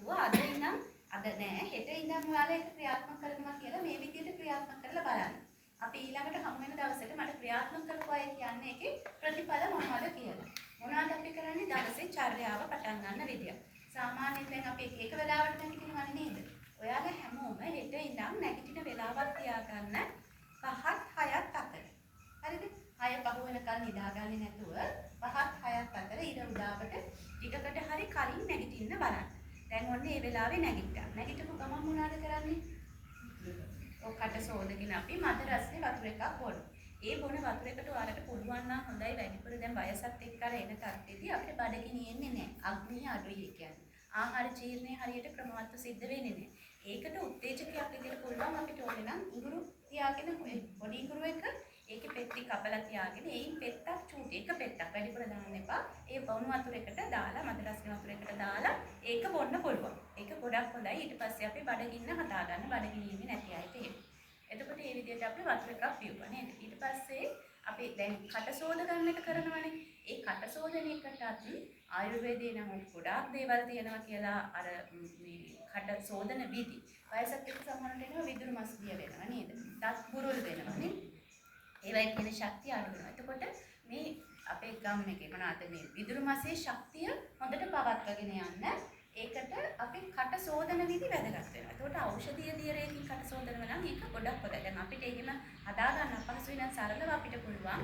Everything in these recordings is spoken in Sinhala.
කිව්වා අද ඉඳන් අද නෑ හෙට ඉඳන් ඔයාලා ඒක ක්‍රියාත්මක කරනවා කියලා මේ විදිහට ක්‍රියාත්මක කරලා බලන්න. අපි ඊළඟට හමු වෙන දවසට මට ක්‍රියාත්මක කරපුවා කියන්නේ ඒකේ ප්‍රතිඵල මොනවද කියලා. මොනවද අපි කරන්නේ දවසේ චර්යාව පටන් ගන්න විදිය. සාමාන්‍යයෙන් දැන් අපි එක වෙලාවට නැගිටිනවනේ නේද? ඔයාලා හැමෝම හෙට ඉඳන් නැගිටින වෙලාවක් තියාගන්න 5ත් 6ත් අතර. හරිද? 6 පහ වෙනකන් නිදාගන්නේ නැතුව 5ත් 6ත් අතර ඉර උදාවට ටිකකට හරි කලින් නැගිටින්න බලන්න. දැන් ඔන්න මේ වෙලාවේ නැගිට්ටා. නැගිටපු ගමන් මොනවද කරන්නේ? ඔකට සෝදගෙන අපි මද රස්නේ වතුර එකක් බොනවා. ඒ බොන වතුර එකට ඔයාලට පුළුවන් නම් හොඳයි වැඩිපුර දැන් වයසත් එක්ක අර එන තත්ත්වෙදී අපිට බඩගිනියෙන්නේ නැහැ. අග්නිය අඩුයි කියන්නේ. ආහාර ජීර්ණය හරියට ක්‍රමවත්ව සිද්ධ වෙන්නේ නැහැ. ඒකට උත්තේජකයක් විදිහට පුළුවන් අපිට ඕනේ නම් ඉඟුරු තියාගෙන පොඩි ඉඟුරු එක ඒකේ පෙත්ති කපලා තියාගෙන ඒයින් පෙත්තක් චූටි එක පෙත්තක් වැඩිපුර දාන්න එපා. ඒ බොන වතුර එකට දාලා මද රස්නේ වතුර එකට දාලා ඒක බොන්න පුළුවන්. ඒක ගොඩක් හොඳයි. ඊට පස්සේ අපි බඩගින්න හදාගන්න බඩගිනින්නේ නැති අයට එහෙම. එතකොට මේ විදිහට අපි වතුර එකක් පියුවා නේද? ඊට පස්සේ අපි දැන් කට සෝද ගන්න එක කරනවනේ. ඒ කට සෝදන එකටත් ආයුර්වේදයේ නම් ගොඩාක් දේවල් තියෙනවා කියලා අර මේ කට සෝදන විදි. වයසත් එක්ක සමහරට එනවා විදුරු මස් දිය වෙනවා නේද? දත් බුරුල් වෙනවා නේ. ඒවයි කියන ශක්තිය අඩු වෙනවා. එතකොට මේ අපේ ගම් එකේ මොනවාද මේ විදුරු මසේ ශක්තිය හොඳට පවත්වාගෙන යන්න ඒකට අපි කට සෝදන විදි වැදගත් වෙනවා. එතකොට ඖෂධීය දියරයකින් කට සෝදනවා නම් ඒක ගොඩක් හොඳයි. දැන් අපිට එහෙම හදා ගන්න අපහසුයි නම් සරලව අපිට පුළුවන්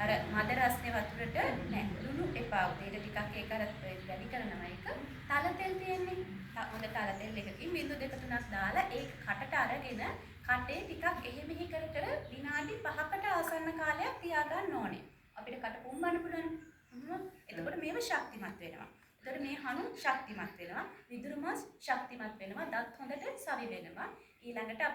අර මද රස්නේ වතුරට නෑ ලුණු එපා. උදේට ටිකක් ඒක අර වැඩි කරනවා ඒක. තල තෙල් තියෙන්නේ. හොඳ තල තෙල් එකකින් බිංදු 2 3ක් දාලා ඒක කටට අරගෙන කටේ ටිකක් එහෙ මෙහෙ කර කර විනාඩි 5කට ආසන්න කාලයක් තියාගන්න ඕනේ. අපිට කට පුම්බන්න පුළුවන්. එතකොට මේව ශක්තිමත් වෙනවා. එතකොට මේ හණු ශක්තිමත් වෙනවා. විදුරු මස් ශක්තිමත් වෙනවා. දත් හොඳට සවි වෙනවා. ඊළඟට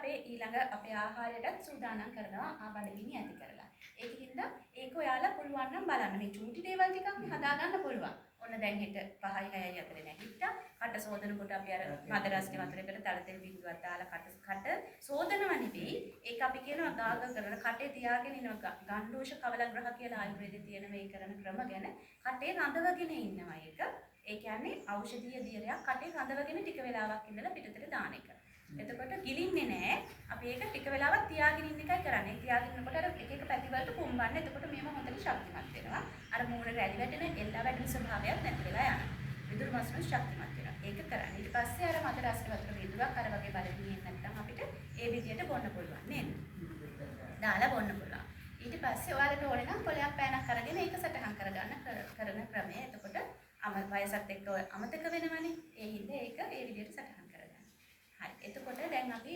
අපේ ආහාරයටත් සූදානම් කරනවා ආබඩගිනි ඇති කරලා. ඒකින්ද ඒක ඔයාලා පුළුවන් නම් බලන්න. මේ චූටි දේවල් ටිකක් මේ හදාගන්න පුළුවන්. ඔන්න දැන් හෙට 5යි 6යි අතර නැගිට්ටා. කට සෝදනකොට අපි අර මද රස්නේ වතුරේකට තල තෙල් බිඳුවක් දාලා කට සෝදනව නෙවෙයි. ඒක අපි කියනවා ගාග කරන කටේ තියාගෙන ඉනවා. ගණ්ඩෝෂ කවලග්‍රහ කියලා ආයුර්වේදයේ තියෙන මේ කරන ක්‍රම ගැන කටේ රඳවගෙන ඉන්නවා ඒක. ඒ කියන්නේ ඖෂධීය දියරයක් කටේ රඳවගෙන ටික වෙලාවක් ඉඳලා පිටතට දාන එක. එතකොට ගිලින්නේ නැහැ. අපි ඒක ටික වෙලාවක් තියාගෙන ඉන්න එකයි කරන්නේ. තියාගෙන ඉන්නකොට අර එක එක පැති වලට පුම්බන්න. එතකොට මේව හොඳට ශක්තිමත් වෙනවා. අර මූණ රැලි වැටෙන එල්ලා වැටෙන ස්වභාවයක් නැති වෙලා යනවා. විදුරු මස්න ශක්තිමත් වෙනවා. ඒක කරන්නේ. ඊට පස්සේ අර මද රස්නේ වතුර විදුරක් අර වගේ බලන්නේ නැත්නම් අපිට ඒ විදියට බොන්න පුළුවන් නේද? දාලා බොන්න පුළුවන්. ඊට පස්සේ ඔයාලට ඕනේ නම් පොලයක් පෑනක් අරගෙන ඒක සටහන් කරගන්න කරන ක්‍රමය. එතකොට වයසත් එක්ක අමතක වෙනවනේ. ඒ හින්දා ඒක ඒ විදියට සටහන් කරගන්න. හරි. එතකොට දැන් අපි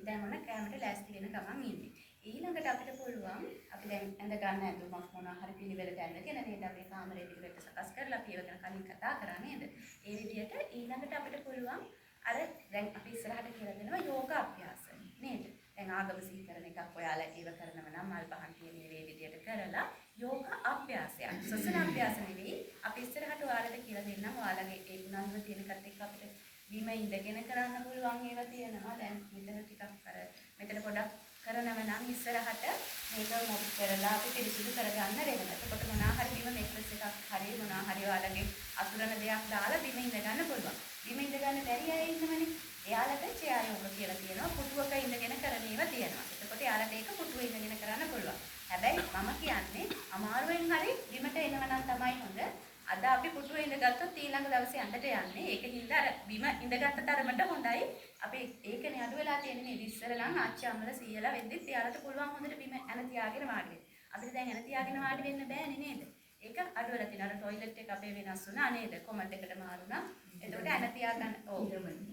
දැන් මොන කැමරට ලෑස්ති වෙන ගමන් ඉන්නේ. ඊළඟට අපිට පුළුවන් අපි දැන් ඇඳ ගන්න ඇඳුමක් මොනවා හරි පිළිවෙලට ඇඳගෙන නේද අපි කාමරේ පිළිවෙලට සකස් කරලා අපි ඒව ගැන කලින් කතා කරා නේද? ඒ විදියට ඊළඟට අපිට පුළුවන් අර දැන් අපි ඉස්සරහට කියලා දෙනවා යෝග අභ්‍යාස නේද? දැන් ආගම සීකරන එකක් ඔයාලා ඒව කරනවා නම් මල් පහන් කියන මේ විදියට කරලා යෝග අභ්‍යාසයක්. සසන අභ්‍යාස නෙවෙයි. අපි ඉස්සරහට ඔයාලට කියලා දෙන්නම්. ඔයාලගේ ඒ ගුණාංග තියෙනකත් එක්ක අපිට බිම ඉඳගෙන කරන්න පුළුවන් ඒවා තියෙනවා. දැන් මෙතන ටිකක් අර මෙතන පොඩක් කරනව නම් ඉස්සරහට මේක මොකද කරලා අපි පිළිසිදු කරගන්න වෙනවා. එතකොට මොනවා හරි බිම නෙක්ලස් එකක් හරි මොනවා හරි ඔයාලගේ අසුරන දෙයක් දාලා බිම ඉඳ ගන්න පුළුවන්. බිම ඉඳ ගන්න බැරි අය ඉන්නවනේ. එයාලට චෙයා යෝග කියලා තියෙනවා. පුටුවක ඉඳගෙන කරන ඒවා තියෙනවා. එතකොට එයාලට ඒක පුටුවේ ඉඳගෙන කරන්න පුළුවන්. හැබැයි මම කියන්නේ අමාරුවෙන් හරි බිමට එනව නම් තමයි හොඳ. අද අපි පුටුවේ ඉඳගත්තොත් ඊළඟ දවසේ අඬට යන්නේ. ඒකින්ද අර බිම ඉඳගත්ත තරමට හොඳයි. අපි ඒකනේ අඩු වෙලා තියෙන්නේ මේ ඉස්සරලන් ආච්චි අම්මලා සීයලා වෙද්දිත් එයාලට පුළුවන් හොඳට බිම ඇන තියාගෙන වාඩි වෙන්න. අපිට දැන් ඇන තියාගෙන වාඩි වෙන්න බෑනේ නේද? ඒක අඩු වෙලා තියෙනවා. අර টয়ලට් එක අපේ වෙනස් වුණා නේද? කොමඩ් එකට මාරුණා. එතකොට ඇන තියාගන්න ඕ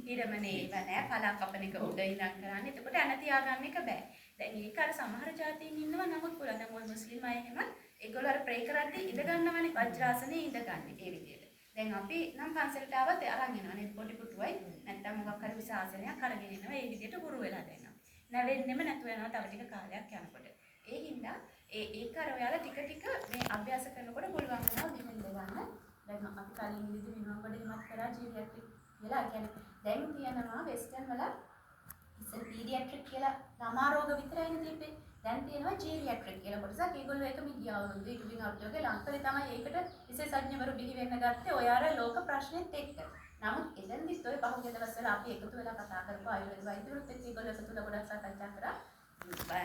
ඊරමනේ ඒව නෑ පලා කපන එක උඩ ඉඳන් කරන්නේ. එතකොට ඇන තියාගන්න එක බෑ. දැන් ඒක අර සමහර જાතීන් ඉන්නවා නමුත් පුළුවන්. දැන් මොල් මුස්ලිම් අය එහෙම ඒගොල්ලෝ අර ප්‍රේ කරද්දී ඉඳ ගන්නවනේ වජ්‍රාසනේ ඉඳ ගන්න ඒ විදියට. දැන් අපි නම් පන්සලට ආවත් අරන් යනවා නේද? පොඩි පුටුවයි නැත්නම් මොකක් හරි විශාසනයක් අරගෙන එනවා. ඒ විදියට ගුරු වෙලා දෙනවා. නැවෙන්නෙම නැතු වෙනවා තව ටික කාලයක් යනකොට. ඒ හින්දා ඒක අර ඔයාලා ටික ටික මේ අභ්‍යාස කරනකොට පුළුවන් වෙනවා බිමින් දෙවන්න. දැන් අපි කලින් ඉඳි විනෝඩ හිමත් කරා ජීරියාට්‍රික් කියලා. කියන්නේ දැන් තියෙනවා වෙස්ටර්න් වල ඉතින් පීඩියාට්‍රික් කියලා ළමා රෝග විතරයිනේ තිබ්බේ. දැන් තියෙනවා ජීරියාට්‍රික් කියලා කොටසක්. ඒගොල්ලෝ ඒක මේ ගිය අවුරුද්දේ ඉක්බින් අවුරුද්දේ ලංකාවේ තමයි ඒකට විශේෂඥවරු බිහි වෙන්න ගත්තේ ඔය අර ලෝක ප්‍රශ්නෙත් එක්ක. නමුත් එතෙන්දිත් ඔය පහුගිය දවස්වල අපි එකතු වෙලා කතා කරපු ආයුර්වේද වෛද්‍යවරුත් එක්ක ඒගොල්ලෝ එකතු වෙලා ගොඩක් සාකච්ඡා කරා.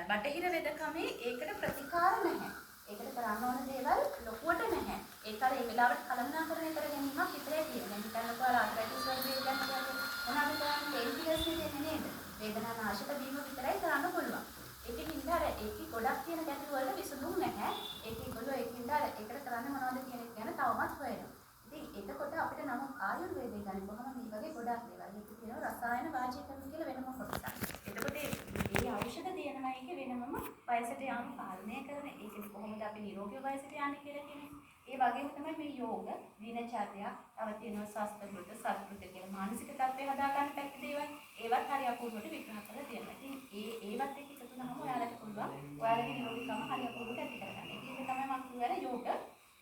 බටහිර වෙදකමේ ඒකට ප්‍රතිකාර නැහැ. ඒකට කරන්න ඕන දේවල් ලොකුවට නැහැ. ඒක අර ඒ වෙලාවට කළමනාකරණය කර ගැනීමක් විතරයි තියෙන්නේ. හිතන්නකෝ අර ආර්ථ්‍රයිටිස් වගේ දෙයක් ගැන මොනවද කරන්නේ? පේන් කිලර්ස් දෙන්නේ නේද? වේදනා නාශක දීම විතරයි කරන්න පුළුවන්. ඒකෙන් අර ඒකේ ගොඩක් තියෙන ගැටලු වල විසඳුම් නැහැ. ඒකෙන්ගොල්ලෝ ඒකින්ද අර ඒකට කරන්න මොනවද කියන එක ගැන තවමත් හොයනවා. ඉතින් එතකොට අපිට නම් ආයුර්වේදය ගැන කොහොමද මේ වගේ ගොඩක් දේවල්. ඒක කියනවා රසායන වාජීකරණ කියලා වෙනම කොටසක්. එතකොට මේ ඖෂධ තියෙනවා එකේ වෙනමම වයසට යාම පාලනය කරන. ඒකෙදි කොහොමද අපි නිරෝගී වයසට යන්නේ කියලා කියන්නේ. ඒ වගේම තමයි මේ යෝග, දිනචර්යා, තව තියෙනවා ස්වාස්ථ්‍ය සත්‍ෘත කියලා මානසික තත්ත්වය හදා ගන්න පැත්තේ දේවල්. ඒවත් හරි අපූර්වට විග්‍රහ කරලා තියෙනවා. ඉතින් ඒවත් එක්ක එකතු වුණාම ඔයාලට පුළුවන් ඔයාලගේ නිරෝගීකම හරි අපූර්වට ඇති කරගන්න. ඒක තමයි මම කියන්නේ යෝග.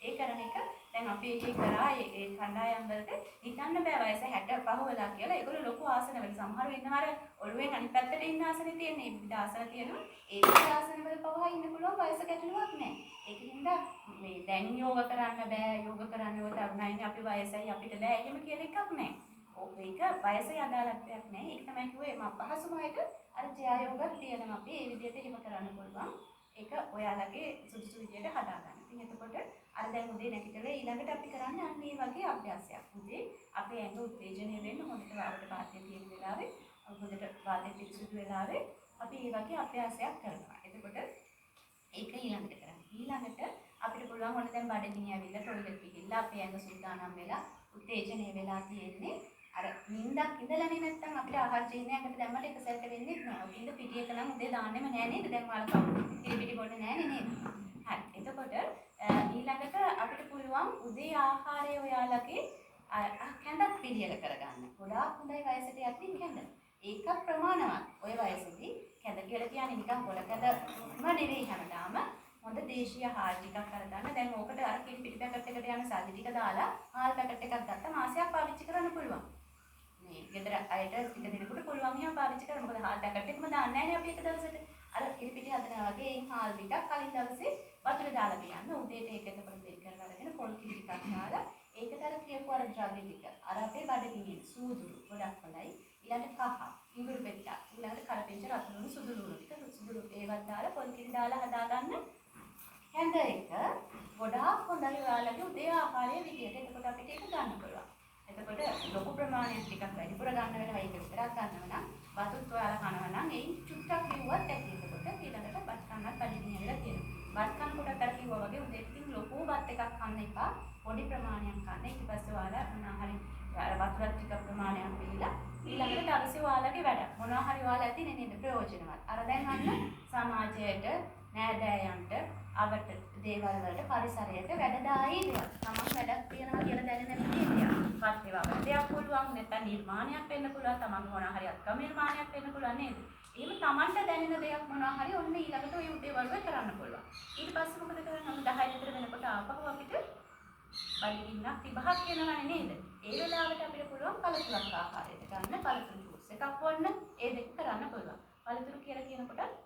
ඒ කරන එක දැන් අපි එකේ කරා ඒ කණ්ඩායම් වලට හිතන්න බෑ වයස 65 වෙලා කියලා. ඒගොල්ලෝ ලොකු ආසනවල සමහරව ඉන්නවර ඔළුවෙන් අනිත් පැත්තට ඉන්න ආසනේ තියෙන්නේ. විවිධ ආසන තියෙනවා. ඒ විවිධ ආසනවල පවා ඉන්න පුළුවන් වයස ගැටලුවක් නැහැ. ඒකින්ද මේ දැන් යෝග කරන්න බෑ. යෝග කරන්න ඕන තරුණයිනේ අපි වයසයි අපිට බෑ. එහෙම කියන එකක් නැහැ. ඒක වයසේ අදාළත්වයක් නැහැ. ඒක තමයි කිව්වේ මම පහසුමයිද අර ජය යෝගක් තියෙනවා. අපි ඒ විදිහට එහෙම කරන්න පුළුවන්. ඒක ඔයාලගේ සුදුසු විදිහට හදාගන්න. ඉතින් එතකොට අර දැන් උදේ නැගිටලා ඊළඟට අපි කරන්නේ අන්න මේ වගේ අභ්‍යාසයක්. උදේ අපේ ඇඟ උත්තේජනය වෙන්න හොඳට වාතය පාතේ තියෙන වෙලාවේ හොඳට වාතය පිරිසුදු වෙලාවේ අපි මේ වගේ අභ්‍යාසයක් කරනවා. එතකොට ඒක ඊළඟට කරන්න. ඊළඟට අපිට පුළුවන් ඔන්න දැන් බඩගිනි ඇවිල්ලා ටොයිලට් ගිහිල්ලා අපේ ඇඟ සූදානම් වෙලා උත්තේජනය වෙලා තියෙන්නේ. අර නිින්දක් ඉඳලානේ නැත්තම් අපිට ආහාර ජීර්ණයකට දැම්මට එක සැරට වෙන්නේ නැහැ. ඔකින්ද පිටියක නම් උදේ දාන්නෙම නෑ නේද? දැන් ඔයාලා කවුරුත් පිටි බොන්නේ නෑනේ නේද? හරි. එතකොට ඊළඟට අපිට පුළුවන් උදේ ආහාරය ඔයාලගේ කැඳක් පිළියෙල කරගන්න. ගොඩාක් හොඳයි වයසට යද්දී කැඳ. ඒක ප්‍රමාණවත්. ඔය වයසේදී කැඳ කියලා කියන්නේ නිකන් පොළ කැඳම නෙවෙයි හැමදාම. හොඳ දේශීය ආහාර ටිකක් අරගන්න. දැන් ඕකට අර කිරි පිටි පැකට් එකට යන සල්ලි ටික දාලා ආල් පැකට් එකක් ගත්තා මාසයක් පාවිච්චි කරන්න පුළුවන්. මේ ගෙදර අයට ටික දෙනෙකුට පුළුවන් එහෙම පාවිච්චි කරන්න. මොකද ආල් පැකට් එකම දාන්නේ නැහැ අපි එක දවසට. අර කිරි පිටි හදනවා වගේ ඒ ආල් ටිකක් කලින් දවසේ වතුර දාලා තියන්න. උදේට ඒක එතකොට බෙල් කරලා අරගෙන පොල් කිරි ටිකක් දාලා ඒකට අර කියපු අර ද්‍රව්‍ය ටික අර අපේ බඩගිනින සූදුරු ගොඩක් හොඳයි. ඊළඟට කහ, ඉඟුරු පෙට්ට, ඊළඟට කරපිංච රතුළු සුදු ලුණු ටික සුදු ඒවත් දාලා පොල් කිරි දාලා හදාගන්න. හැඳ එක ගොඩාක් හොඳයි ඔයාලගේ උදේ ආහාරයේ විදියට. එතකොට අපිට ඒක ගන්න පුළුවන්. එතකොට ලොකු ප්‍රමාණයක් ටිකක් වැඩිපුර ගන්න වෙනවා. ඒක විතරක් ගන්නව නම් වතුත් ඔයාලා කනවා නම් එයින් චුට්ටක් ලිව්වත් ඇති. එතකොට ඊළඟට බත් කන්නත් බඩගිනි ඇවිල්ලා තියෙනවා. බත් කනකොට අර කිව්වා වගේ උදේ ඉතින් ලොකු බත් එකක් කන්න එපා. පොඩි ප්‍රමාණයක් කන්න. ඊට පස්සේ ඔයාලා මොනවා හරි අර වතුරත් ටික ප්‍රමාණයක් බීලා ඊළඟට අවශ්‍ය ඔයාලගේ වැඩ මොනවා හරි ඔයාලා ඇති නේද ප්‍රයෝජනවත්. අර දැන් අන්න සමාජයට නෑදෑයන්ට අවට දේවල් වලට පරිසරයට වැඩදායි දෙයක්. තමන් වැඩක් තියනවා කියලා දැනෙන විදිහට. වත් ඒවා වැඩයක් පුළුවන් නැත්නම් නිර්මාණයක් වෙන්න පුළුවන්. තමන් මොනවා හරි අත්කම නිර්මාණයක් වෙන්න පුළුවන් නේද? එහෙම තමන්ට දැනෙන දෙයක් මොනවා හරි ඔන්න ඊළඟට ඔය උදේ වරුවේ කරන්න පුළුවන්. ඊට පස්සේ මොකද කරන්නේ? 10 විතර වෙනකොට ආපහු අපිට බඩගින්නක් තිබහක් වෙනවනේ නේද? ඒ වෙලාවට අපිට පුළුවන් පළතුරක් ආහාරයට ගන්න. පළතුරු ජූස් එකක් බොන්න. ඒ දෙක කරන්න පුළුවන්. පළතුරු කියලා කියනකොට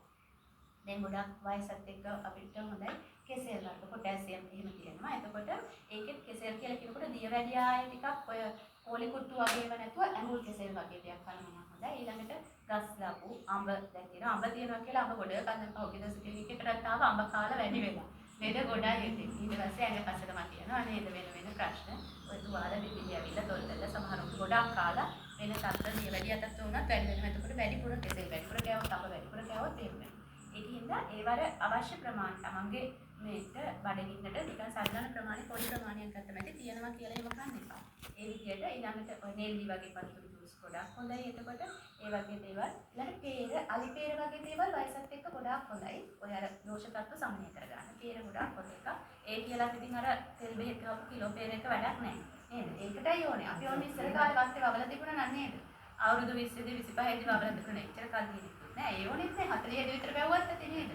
දැන් ගොඩක් වයසත් එක්ක අපිට හොඳයි කෙසෙල් වර්ග පොටෑසියම් එහෙම තියෙනවා. එතකොට ඒකෙත් කෙසෙල් කියලා කියනකොට දියවැඩිය ආයේ ටිකක් ඔය කෝලි කුට්ටු වගේම නැතුව ඇඹුල් කෙසෙල් වගේ දෙයක් කනම හොඳයි. ඊළඟට ගස් ලැබු අඹ දැන් තියෙනවා. අඹ තියෙනවා කියලා අඹ ගොඩ කන්න පහුගිය දවසේ එකටත් ආව අඹ කාලා වැඩි වෙලා. වේද ගොඩයි ඉතින්. ඊට පස්සේ ඇඟ පස්සට මතියනවා නේද වෙන ප්‍රශ්න. ඔය තුවාල විවිධ ඇවිල්ලා තොල්වල සමහරව ගොඩක් කාලා වෙන තත්ත්ව දියවැඩිය අතත් උනත් වැඩි වෙනවා. එතකොට වැඩිපුර කෙසෙල් වැඩිපුර කෑවොත් අඹ වැඩිපුර කෑවොත් එහෙම. ඒකින්ද ඒවර අවශ්‍ය ප්‍රමාණය තමන්ගේ මේක බඩගින්නට නිකන් සාධාරණ ප්‍රමාණය පොඩි ප්‍රමාණයක් ගත්තම ඇති තියෙනවා කියලා එහෙම කන්න එපා. ඒ විදිහට ඊළඟට ඔය නෙල්ලි වගේ පළතුරු ජූස් ගොඩක් හොඳයි. එතකොට ඒ වගේ දේවල් ඊළඟ peer අලි peer වගේ දේවල් වයසත් එක්ක ගොඩක් හොඳයි. ඔය අර දෝෂ තත්ත්ව සමනය කරගන්න. peer ගොඩක් හොඳ එකක්. ඒ කියලා ඉතින් අර තෙල් බෙහෙත් කපු කිලෝ peer එක වැඩක් නැහැ. නේද? ඒකටයි ඕනේ. අපි ඕනේ ඉස්සර කාලේ වත්තේ වවලා තිබුණා නේද? අවුරුදු 20 දී 25 දී වවලා තිබුණා. එච්චර කල් දිනේ නෑ ඒ ඕනෙත් නෑ 40 දී විතර බැවුවත් ඇති නේද?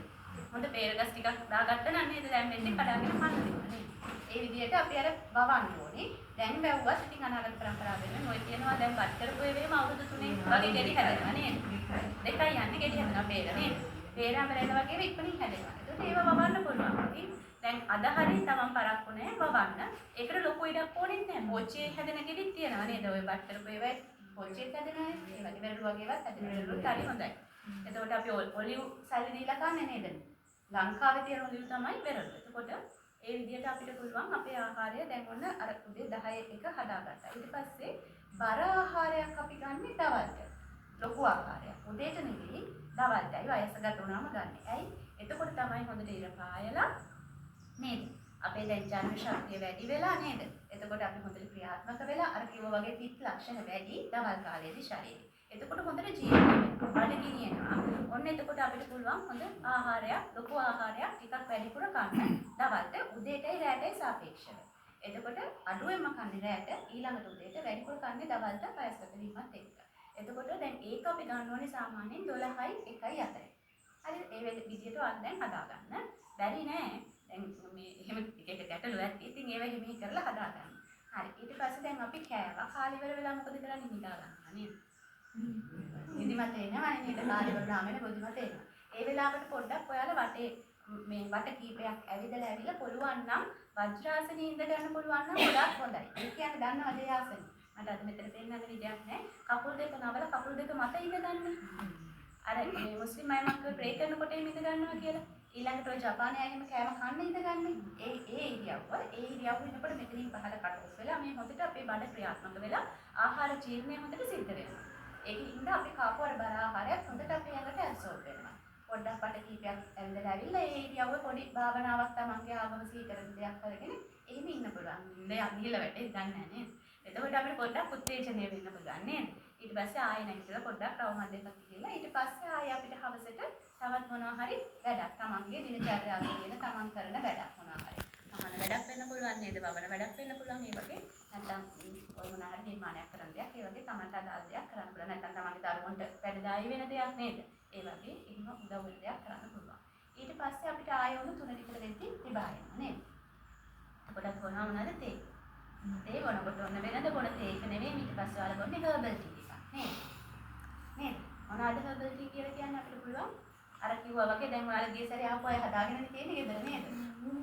හොඳ peer ගස් ටිකක් දාගත්තා නම් නේද? දැන් මෙන්නේ කඩාගෙන කන්න දෙනවා නේද? ඒ විදිහට අපි අර වවන්න ඕනේ. දැන් බැවුවත් ඉතින් අනාගත පරම්පරාවෙන් ඔය කියනවා දැන් බත් කරපු ඒවෙම අවුරුදු 3 වගේ ගෙඩි හැදෙනවා නේද? දෙකයි යන්නේ ගෙඩි හැදෙනවා peer නේද? පේරාමරේද වගේ ඉක්මනින් හැදෙනවා. ඒකට ඒව වවන්න පුළුවන්. දැන් අද හරිය තමන් පරක්කු නැහැ වවන්න. ඒකට ලොකු ඉඩක් ඕනෙත් නැහැ. පොච්චියේ හැදෙන ගෙඩිත් තියෙනවා නේද? ඔය බට්ටරපු ඒවා පොච්චියේ හැදෙනවානේ. ඒ වගේ වෙරළු වගේවත් හැදෙන වෙරළුත් හරි හොඳයි. එතකොට අපි ඔලිව් සල්ලි දීලා කන්නේ නේද? ලංකාවේ තියෙන ඔලිව් තමයි වෙරළු. එතකොට ඒ විදිහට අපිට පුළුවන් අපේ ආහාරය දැන් ඔන්න අර උදේ 10 එක හදාගත්තා. ඊට පස්සේ බර ආහාරයක් අපි ගන්න දවල්ට. ලොකු ආහාරයක්. උදේට නෙවෙයි දවල්ටයි වයසගත වුණාම ගන්න. ඇයි? එතකොට තමයි හොඳට ඉර පායලා නේද? අපේ දැන් ජනන ශක්තිය වැඩි වෙලා නේද? එතකොට අපි හොඳට ක්‍රියාත්මක වෙලා අර කිව්වා වගේ පිත් ලක්ෂණ වැඩි දවල් කාලයේදී ශරීරේ. එතකොට හොඳට ජීවත් වෙනවා. බඩගිනියනවා. ඔන්න එතකොට අපිට පුළුවන් හොඳ ආහාරයක්, ලොකු ආහාරයක් ටිකක් වැඩිපුර ගන්න දවල්ට උදේටයි රැටයි සාපේක්ෂව. එතකොට අඩුවෙන්ම කන්නේ රැට ඊළඟට උදේට වැඩිපුර කන්නේ දවල්ට වයස්ගත වීමත් එක්ක. එතකොට දැන් ඒක අපි ගන්න ඕනේ සාමාන්‍යයෙන් 12යි 1යි අතරේ. හරි ඒ විදිහට ඔයාලා දැන් හදාගන්න. බැරි නෑ. දැන් මේ එහෙම එක ගැටලු ඇති. ඉතින් ඒව හිමි කරලා හදාගන්න. හරි. ඊට පස්සේ දැන් අපි කෑවා. කාලි ඉවර වෙලා මොකද කරන්නේ? නිදා ගන්නවා නේද? නිදිමත එනවා නේද? කාලි ඉවර වුණාම නිදිමත එනවා. ඒ වෙලාවට පොඩ්ඩක් ඔයාලා වටේ මේ වට කීපයක් ඇවිදලා පුළුවන් නම් වජ්‍රාසනේ ඉඳ ගන්න පුළුවන් නම් ගොඩක් හොඳයි. ඒ කියන්නේ දන්නවද ඒ ආසනේ? මට අද මෙතන පෙන්නන්න විදියක් නැහැ. කකුල් දෙක නවල කකුල් දෙක මත ඉඳ ගන්න. අර මේ මුස්ලිම් අය මක්ක ප්‍රේ කරනකොට එහෙම ඉඳ ගන්නවා කියලා. ඊළඟට ඔය ජපානයේ අය එහෙම කෑම කන්න ඉඳ ගන්න. ඒ ඉරියව්ව ඉන්නකොට මෙතනින් පහළ කට් ඔෆ් වෙලා මේ හොඳට අපේ බඩ ක්‍රියාත්මක වෙලා ආහාර ජීර්ණය හොඳට සිද්ධ වෙනවා. ඒකින්ද අපි කාපු අර බර ආහාරයක් හොඳට අපේ ඇඟට ඇබ්සෝබ් වෙනවා. පොඩ්ඩක් පට කීපයක් ඇවිදලා ඇවිල්ලා ඒ ඉරියව්ව පොඩි භාවනාවක් තමන්ගේ ආගම සීකරන දෙයක් කරගෙන එහෙම ඉන්න පුළුවන්. ඉන්න යන්නේ වැටේ දන්නේ නැහැ නේද? එතකොට අපිට පොඩ්ඩක් උත්තේජනය වෙන්න පුළුවන් නේද? ඊට පස්සේ ආයෙ නැගිටලා පොඩ්ඩක් රවුමක් දෙකක් ගිහලා ඊට පස්සේ ආයෙ අපිට හවසට තවත් මොනවා හරි වැඩක් තමන්ගේ දිනචර්යාවේ තියෙන තමන් කරන වැඩක් මොනවා හරි. තමන් වැඩක් වෙන්න පුළුවන් නේද? බබන වැඩක් වෙන්න පුළුවන්. ඒ වගේ නැත්නම් ඔය මොනවා හරි නිර්මාණයක් කරන දෙයක්. ඒ වගේ තමන්ට අදාළ දෙයක් කරන්න පුළුවන්. නැත්නම් තමන්ගේ දරුවන්ට වැඩදායි වෙන දෙයක් නේද? ඒ වගේ එහෙම උදව් වෙන දෙයක් කරන්න පුළුවන්. ඊට පස්සේ අපිට ආයෙ උණු 3 ලිටර දෙද්දි තිබා යනවා නේද? පොඩක් බොනවා මොනවද තේ? තේ බොනකොට ඔන්න වෙනද බොන තේ එක නෙවෙයි ඊට පස්සේ ඔයාලා බොන්නේ හර්බල් ටී එකක් නේද? නේද? මොනවද හර්බල් ටී කියලා කියන්නේ අපිට පුළුවන් අර කිව්වා වගේ දැන් ඔයාලා ගිය සැරේ ආපු අය හදාගෙන තියෙන්නේ ගෙදර නේද?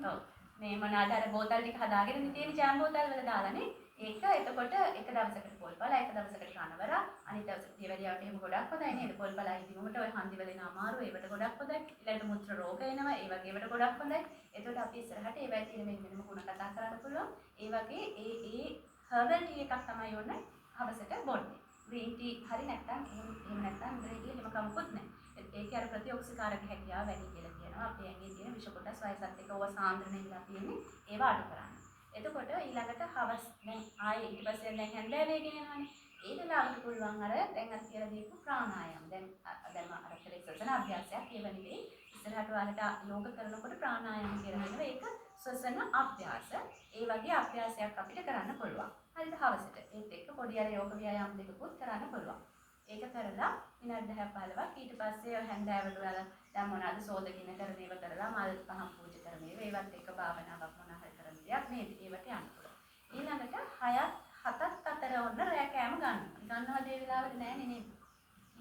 ඔව්. මේ මොනවාද අර බෝතල් ටික හදාගෙන තියෙන්නේ ජෑම් බෝතල් වල දාලානේ. ඒක එතකොට එක දවසකට පොල්පල එක දවසකට කනවර අනිත් දවසට දියවැඩියාවට එහෙම ගොඩක් හොඳයි නේද? පොල්පල ඉදිමුමට ඔය හන්දි වල එන අමාරු ඒවට ගොඩක් හොඳයි. ඊළඟට මුත්‍ර රෝග එනවා ඒ වගේ ඒවට ගොඩක් හොඳයි. එතකොට අපි ඉස්සරහට ඒවයි තියෙන වෙනම ගුණ කතා කරන්න පුළුවන්. ඒ වගේ ඒ හර්බල් ටී එකක් තමයි ඔන්න හවසට බොන්නේ. ග්‍රීන් ටී හරි නැත්තම් එහෙම නැත්තම් ග්‍රීන් ටී එහෙම කමකුත් නැහැ. ඒකේ අර ප්‍රතිඔක්සිකාරක හැකියාව වැඩි කියලා කියනවා. අපේ ඇඟේ තියෙන විෂ කොටස් වයසත් එක්ක ඕවා සාන්ද්‍රණය වෙලා තියෙන්නේ ඒවා අඩු කරන්න. එතකොට ඊළඟට හවස් දැන් ආයේ ඊට පස්සේ දැන් හැන්දෑවේ ගෙනනවානේ. ඒ වෙලාවට පුළුවන් අර දැන් අර කියලා දීපු ප්‍රාණායාම. දැන් අර ශ්වසන අභ්‍යාසයක් ඒව නෙවෙයි. ඉස්සරහට ඔයාලට යෝග කරනකොට ප්‍රාණායාම කියලා කියනවා. ඒක ශ්වසන අභ්‍යාස. ඒ වගේ අභ්‍යාසයක් අපිට කරන්න පුළුවන්. හරිද හවසට. ඒත් එක්ක පොඩි අර යෝග ව්‍යායාම දෙකකුත් කරන්න පුළුවන්. ඒක කරලා විනාඩි 10 15ක් ඊට පස්සේ හැන්දෑවට ඔයාලා දැන් මොනවාද සෝදකින කරන ඒවා කරලා මල් පහන් පූජා කරන ඒවත් එක්ක භාවනාවක් මොනවා හරි කරන දෙයක් නේද? ඒවට යන්න පුළුවන්. ඊළඟට 6ත් 7ත් අතර ඔන්න රැ කෑම ගන්නවා. ගන්නවද ඒ වෙලාවට නෑනේ නේද?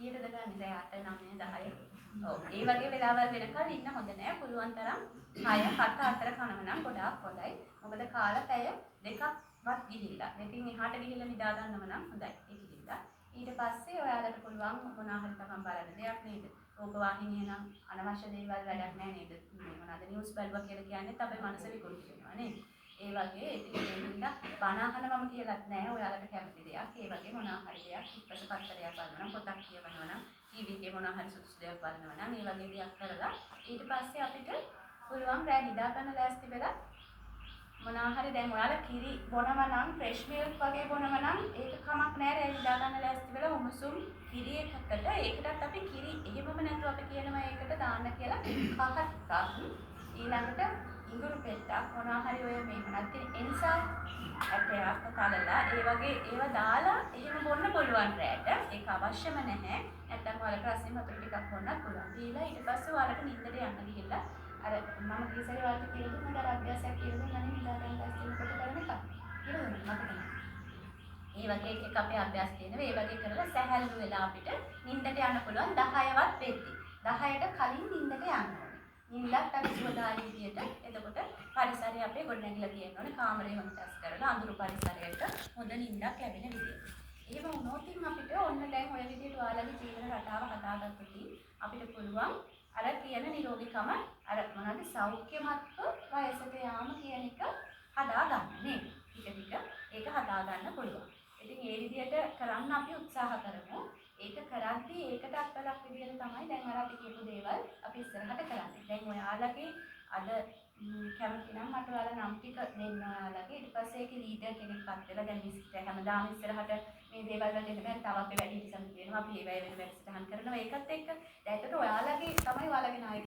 ඊටද ගන්න රැ 8 9 10. ඔව් ඒ වගේ වෙලාවල් වෙනකල් ඉන්න හොඳ නෑ. පුළුවන් තරම් 6 7 අතර කනව නම් ගොඩාක් හොඳයි. මොකද කාලා පැය දෙකක්වත් ගිහිල්ලා. මේකින් එහාට ගිහිල්ලා නිදා ගන්නව නම් හොඳයි. ඒක ගිහිල්ලා. ඊට පස්සේ ඔයාලට පුළුවන් මොනවා හරි තමන් බලන දෙයක් නේද? රූප වාහිනිය නම් අනවශ්‍ය දේවල් වැඩක් නෑ නේද? මේ මොනවාද නිවුස් බලුවා කියලා කියන්නේ අපේ මනස විකෘති වෙනවා නේද? ඒ වගේ ඉතින් බණ අහනවම කියලාත් නෑ ඔයාලට කැමති දෙයක්. ඒ වගේ මොනවා හරි දෙයක් ප්‍රසපත්තරයක් බලනවා නම් පොතක් කියවනවා නම් ටීවී එකේ මොනවා හරි සුදුසු දෙයක් බලනවා නම් මේ වගේ දෙයක් කරලා ඊට පස්සේ අපිට පුළුවන් රැ නිදා ගන්න ලෑස්ති වෙලා මොනවා හරි දැන් ඔයාලා කිරි බොනවා නම් ෆ්‍රෙෂ් මිල්ක් වගේ බොනවා නම් ඒක කමක් නෑ රැ නිදා ගන්න ලෑස්ති වෙලා උණුසුම් කිරි එකකට ඒකටත් අපි කිරි එහෙමම නැතුව අපි කියනවා ඒකට දාන්න කියලා කහ ටිකක් ඊළඟට ඉඟුරු පෙත්තක් මොනවා හරි ඔය මේ මොනවද එනිසා ඇටයක් කලලා ඒ වගේ ඒවා දාලා එහෙම බොන්න පුළුවන් රැට ඒක අවශ්‍යම නැහැ නැත්නම් ඔයාලට රසින් වතුර ටිකක් බොන්නත් පුළුවන් දීලා ඊට පස්සේ ඔයාලට නිින්දට යන්න ගිහිල්ලා අර මම කීසරේ වලට කියලා දුන්නා අර අභ්‍යාසයක් කියලා දුන්නා නේ නිදා ගන්න ලෑස්ති කොට කරන එක. කියලා දුන්නා මතක නැහැ. ඒ වගේ එක අපේ අභ්‍යාස තියෙනවා. ඒ වගේ කරලා සැහැල්ලු වෙලා අපිට නිින්දට යන්න පුළුවන් 10වත් වෙද්දි. 10ට කලින් නිින්දට යන්න ඕනේ. නිින්දත් අපි සුවදායි විදියට එතකොට පරිසරය අපේ ගොඩනැගිලා තියෙන්න ඕනේ. කාමරේ හොඳට ඇස් කරලා අඳුරු පරිසරයක හොඳ නිින්දක් ලැබෙන විදියට. එහෙම වුණොත් අපිට ඔන්න දැන් ඔය විදියට ඔයාලගේ ජීවන රටාව හදාගත්තොත් අපිට පුළුවන් අර කියන නිරෝගීකම අර මොනවාද සෞඛ්‍යමත්ව වයසට යාම කියන එක හදාගන්න නේද? ටික ටික ඒක හදාගන්න පුළුවන්. ඉතින් ඒ විදියට කරන්න අපි උත්සාහ කරමු. ඒක කරද්දී ඒකට අත්වලක් විදියට තමයි දැන් අර අපි කියපු දේවල් අපි ඉස්සරහට කරන්නේ. දැන් ඔයාලගේ අද කැමති නම් මට ඔයාලා නම් ටික දෙන්න ඔයාලගේ. ඊට පස්සේ ඒකේ ලීඩර් කෙනෙක්පත් වෙලා දැන් විසිට හැමදාම ඉස්සරහට මේ දේවල් වලට එන්න බෑ. තව අපේ වැඩි ඉස්සන් තියෙනවා. අපි ඒවයි වෙන වැඩසටහන් කරනවා. ඒකත් එක්ක දැන් ඒකට ඔයාලගේ තමයි ඔයාලගේ නායක